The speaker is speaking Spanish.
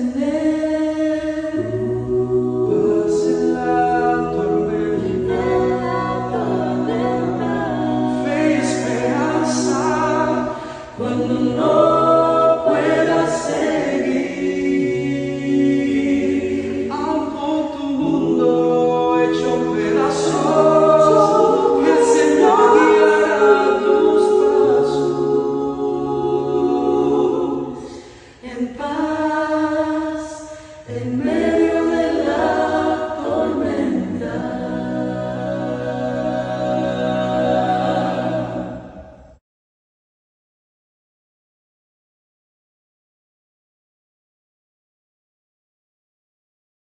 tener paz en la tormenta, fe y esperanza cuando